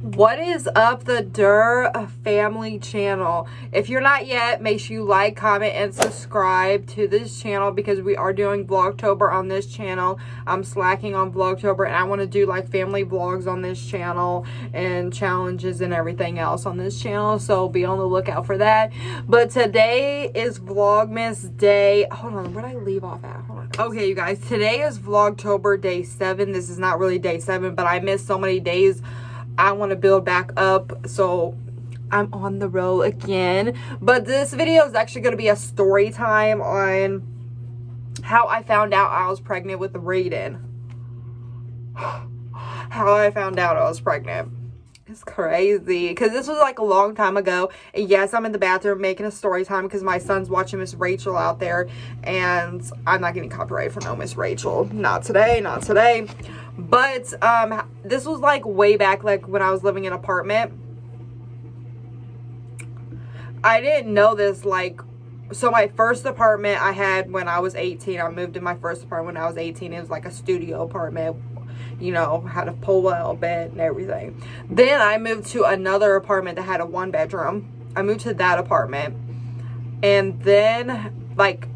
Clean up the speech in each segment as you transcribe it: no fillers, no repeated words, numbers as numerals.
What is up, the Durr family channel? If you're not yet, make sure you like, comment, and subscribe to this channel because we are doing Vlogtober on this channel. I'm slacking on Vlogtober and I want to do like family vlogs on this channel and challenges and everything else on this channel, so be on the lookout for that. But today is Vlogmas day. Hold on, where did I leave off at? Hold on. Okay, you guys, today is Vlogtober day 7. This is not really day 7, but I missed so many days. I want to build back up, so I'm on the roll again. But this video is actually going to be a story time on how I found out I was pregnant with Raiden. How I found out I was pregnant. It's crazy because this was like a long time ago. And yes, I'm in the bathroom making a story time because my son's watching Miss Rachel out there, and I'm not getting copyright for no Miss Rachel. Not today, not today. But this was like way back, like when I was living in an apartment. I didn't know this, like, so my first apartment I had when I was 18. I moved in my first apartment when I was 18. It was like a studio apartment, you know, had a pull-out bed and everything. Then I moved to another apartment that had a 1-bedroom. I moved to that apartment, and then like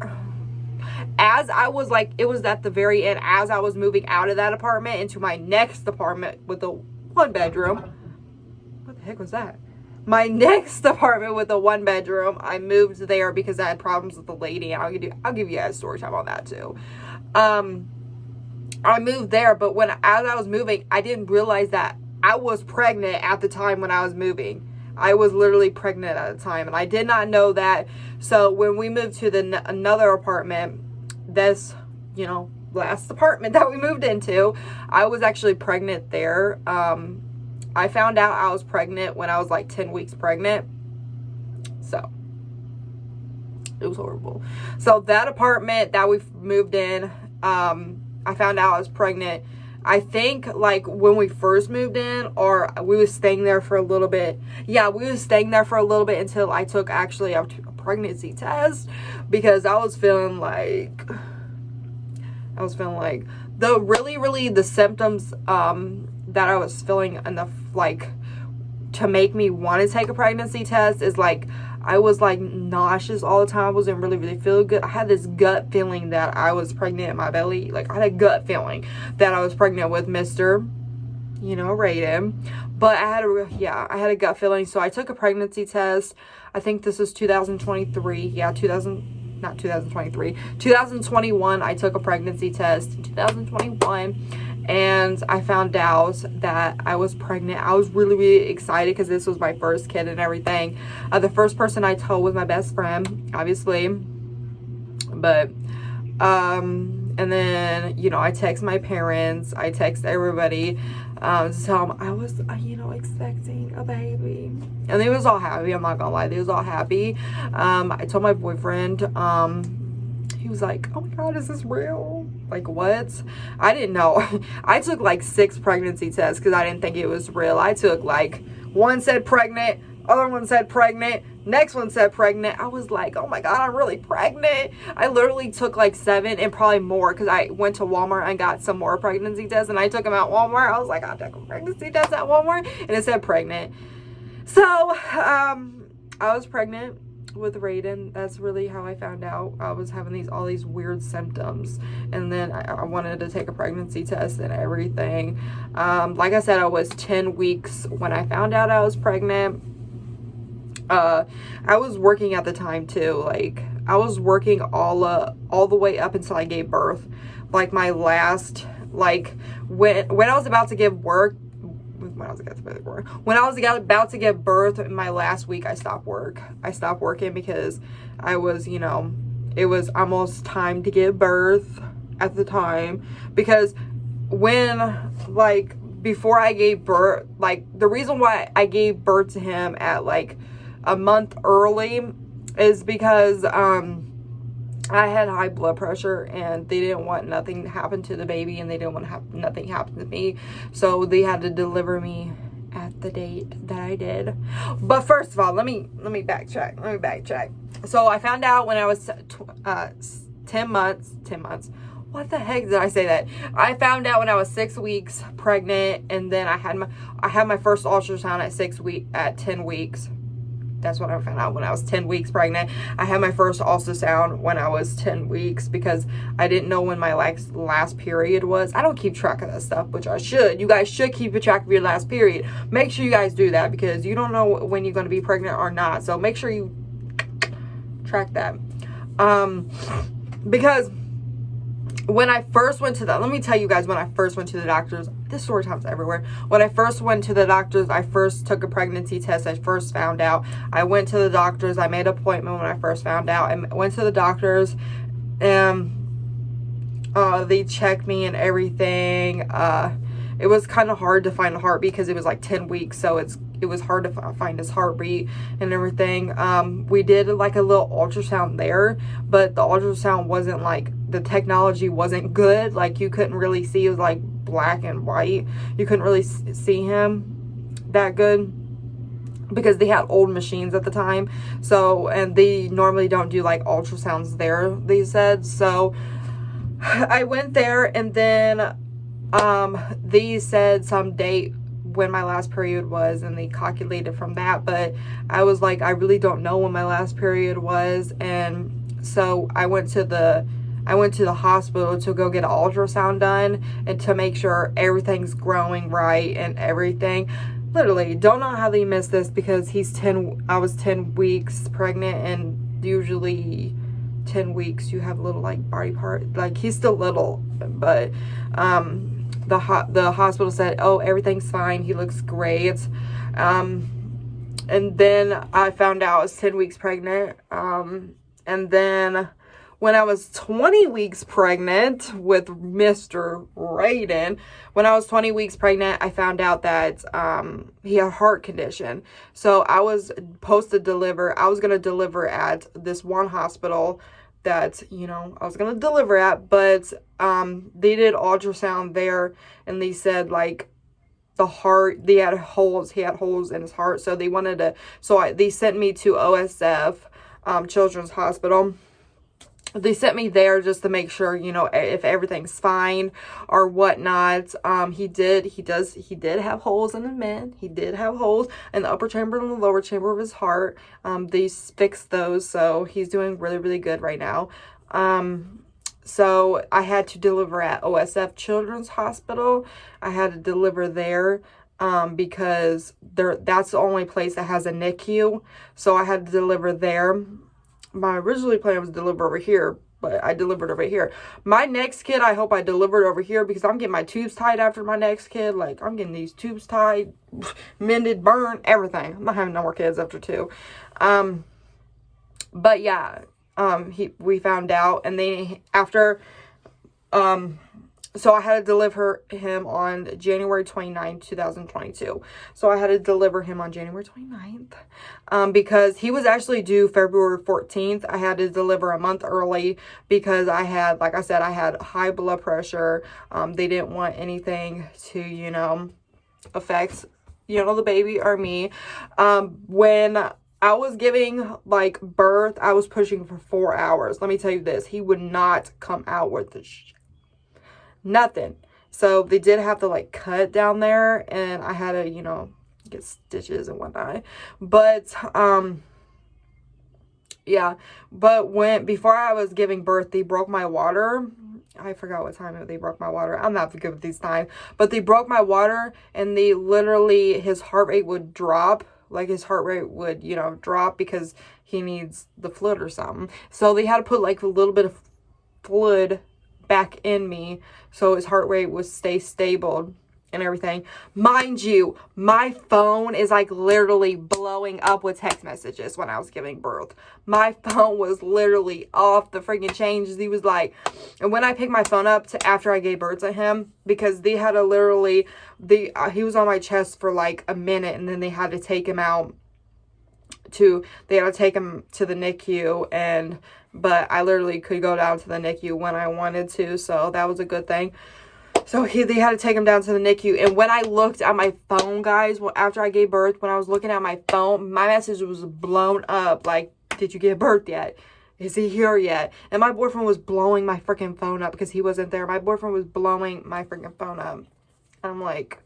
as I was like, it was at the very end, as I was moving out of that apartment into my next apartment with a 1-bedroom. What the heck was that? My next apartment with a 1-bedroom, I moved there because I had problems with the lady. And I'll give you guys story time on that too. I moved there, but as I was moving, I didn't realize that I was pregnant at the time when I was moving. I was literally pregnant at the time, and I did not know that. So when we moved to another apartment, this, you know, last apartment that we moved into, I was actually pregnant there. I found out I was pregnant when I was like 10 weeks pregnant. So it was horrible. So that apartment that we moved in, I found out I was pregnant. I think like when we first moved in, or we was staying there for a little bit. Yeah, we was staying there for a little bit until I took actually a pregnancy test, because I was feeling like the symptoms that I was feeling enough like to make me want to take a pregnancy test is like I was like nauseous all the time. I wasn't really feeling good. I had this gut feeling that I was pregnant in my belly. Like I had a gut feeling that I was pregnant with Mr., you know, Raiden. But I had a gut feeling. So I took a pregnancy test. I think this is 2023. Yeah, 2021. I took a pregnancy test in 2021. And I found out that I was pregnant. I was really excited because this was my first kid and everything. The first person I told was my best friend, obviously. But, and then, you know, I text my parents. I text everybody to tell them I was, you know, expecting a baby. And they was all happy. I'm not gonna lie. They was all happy. I told my boyfriend, he was like, oh my God, is this real? Like, what? I didn't know. I took like 6 pregnancy tests because I didn't think it was real. I took like, one said pregnant, other one said pregnant, next one said pregnant. I was like, oh my God, I'm really pregnant. I literally took like 7 and probably more because I went to Walmart and got some more pregnancy tests, and I took them at Walmart. I was like, I'll take a pregnancy test at Walmart, and it said pregnant. So, I was pregnant with Raiden. That's really how I found out I was having all these weird symptoms, and then I wanted to take a pregnancy test and everything. Like I said, I was 10 weeks when I found out I was pregnant. I was working at the time too. Like I was working all the way up until I gave birth. Like my last, like when I was about to give birth, when I was about to give birth in my last week, I stopped working because I was, you know, it was almost time to give birth at the time. Because when, like, before I gave birth, like, the reason why I gave birth to him at, like, a month early is because, I had high blood pressure, and they didn't want nothing to happen to the baby, and they didn't want nothing happen to me. So they had to deliver me at the date that I did. But first of all, let me backtrack. So I found out when I was 10 months. what the heck did I say that? I found out when I was 6 weeks pregnant, and then I had my first ultrasound at 10 weeks. That's what I found out when I was 10 weeks pregnant. I had my first ultrasound when I was 10 weeks because I didn't know when my last period was. I don't keep track of that stuff, which I should. You guys should keep a track of your last period. Make sure you guys do that because you don't know when you're going to be pregnant or not. So make sure you track that. Because when I first went to let me tell you guys when I first went to the doctors. This story time's everywhere. When I first went to the doctors, I first took a pregnancy test. I first found out. I went to the doctors. I made an appointment when I first found out. I went to the doctors, and they checked me and everything. It was kind of hard to find a heartbeat because it was like 10 weeks, so it was hard to find his heartbeat and everything. We did like a little ultrasound there, but the ultrasound wasn't like, the technology wasn't good. Like you couldn't really see, it was like black and white. You couldn't really see him that good because they had old machines at the time. So, and they normally don't do like ultrasounds there, they said. So I went there, and then they said some date when my last period was, and they calculated from that. But I was like, I really don't know when my last period was. And so I went to the hospital to go get an ultrasound done and to make sure everything's growing right and everything. Literally, don't know how they missed this because I was 10 weeks pregnant, and usually 10 weeks you have little like body part, like he's still little, but the hospital said, oh, everything's fine, he looks great. And then I found out I was 10 weeks pregnant. And then when I was 20 weeks pregnant with Mr. Raiden, when I was 20 weeks pregnant, I found out that he had a heart condition. So I was supposed to deliver. I was going to deliver at this one hospital that, you know, I was going to deliver at. But they did ultrasound there, and they said, like, the heart, he had holes in his heart. So they wanted to, they sent me to OSF, Children's Hospital. They sent me there just to make sure, you know, if everything's fine or whatnot. He did have holes in the men. He did have holes in the upper chamber and the lower chamber of his heart. They fixed those, so he's doing really, really good right now. So I had to deliver at OSF Children's Hospital. I had to deliver there because that's the only place that has a NICU. So I had to deliver there. My originally plan was to deliver over here, but I delivered over here. My next kid, I hope I delivered over here because I'm getting my tubes tied after my next kid. Like, I'm getting these tubes tied, mended, burned, everything. I'm not having no more kids after 2. But yeah, we found out, and then after, so I had to deliver him on January 29th, 2022. So I had to deliver him on January 29th because he was actually due February 14th. I had to deliver a month early because I had, like I said, I had high blood pressure. They didn't want anything to, you know, affect, you know, the baby or me. When I was giving, like, birth, I was pushing for 4 hours. Let me tell you this. He would not come out with the nothing. So they did have to, like, cut down there, and I had to, you know, get stitches and whatnot. But yeah, but before I was giving birth, they broke my water. I forgot what time they broke my water. I'm not good with these times, but they broke my water, and they literally, his heart rate would drop. Like, his heart rate would, you know, drop because he needs the fluid or something. So they had to put, like, a little bit of fluid back in me so his heart rate would stay stable and everything. Mind you, my phone is, like, literally blowing up with text messages when I was giving birth. My phone was literally off the freaking chain. He was like, and when I picked my phone up after I gave birth to him, because they had to literally, he was on my chest for like a minute, and then they had to take him out they had to take him to the NICU, but I literally could go down to the NICU when I wanted to, so that was a good thing. So they had to take him down to the NICU, and when I looked at my phone, guys, after I gave birth, when I was looking at my phone, my message was blown up, like, did you give birth yet? is he here yet? And my boyfriend was blowing my freaking phone up because he wasn't there. My boyfriend was blowing my freaking phone up. I'm like,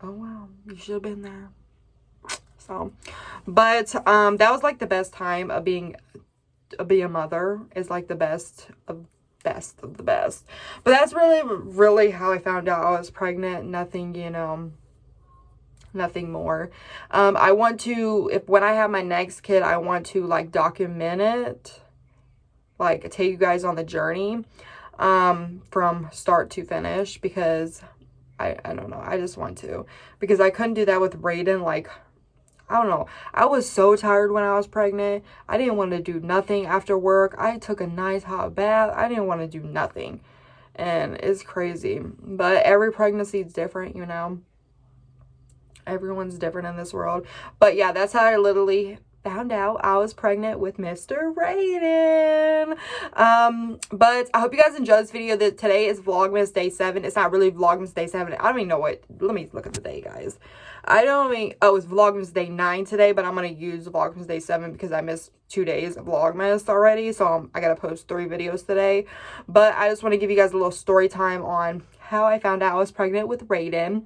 oh wow, you should have been there. So, but that was like the best time of being a mother. Is like the best of the best. But that's really how I found out I was pregnant. Nothing, you know, nothing more. I want to, when I have my next kid, I want to like document it, like take you guys on the journey from start to finish, because I don't know, I just want to, because I couldn't do that with Raiden. Like, I don't know, I was so tired when I was pregnant. I didn't want to do nothing after work. I took a nice hot bath. I didn't want to do nothing, and it's crazy. But every pregnancy is different, you know. Everyone's different in this world. But yeah, that's how I literally found out I was pregnant with Mr. Raiden. But I hope you guys enjoyed this video. That today is Vlogmas Day 7. It's not really Vlogmas Day 7. I don't even know what. Let me look at the day, guys. I don't mean, oh, it's Vlogmas Day 9 today, but I'm going to use Vlogmas Day 7 because I missed 2 days of Vlogmas already. So I got to post 3 videos today. But I just want to give you guys a little story time on how I found out I was pregnant with Raiden.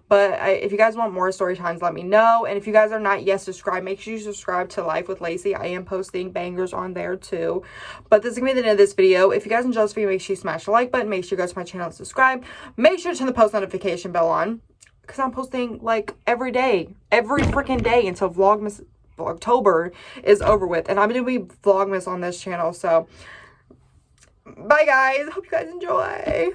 But if you guys want more story times, let me know. And if you guys are not yet subscribed, make sure you subscribe to Life with Lacey. I am posting bangers on there too. But this is going to be the end of this video. If you guys enjoyed this video, make sure you smash the like button. Make sure you go to my channel and subscribe. Make sure to turn the post notification bell on, because I'm posting like every day. Every freaking day until Vlogtober is over with. And I'm going to be Vlogmas on this channel. So, bye guys. Hope you guys enjoy.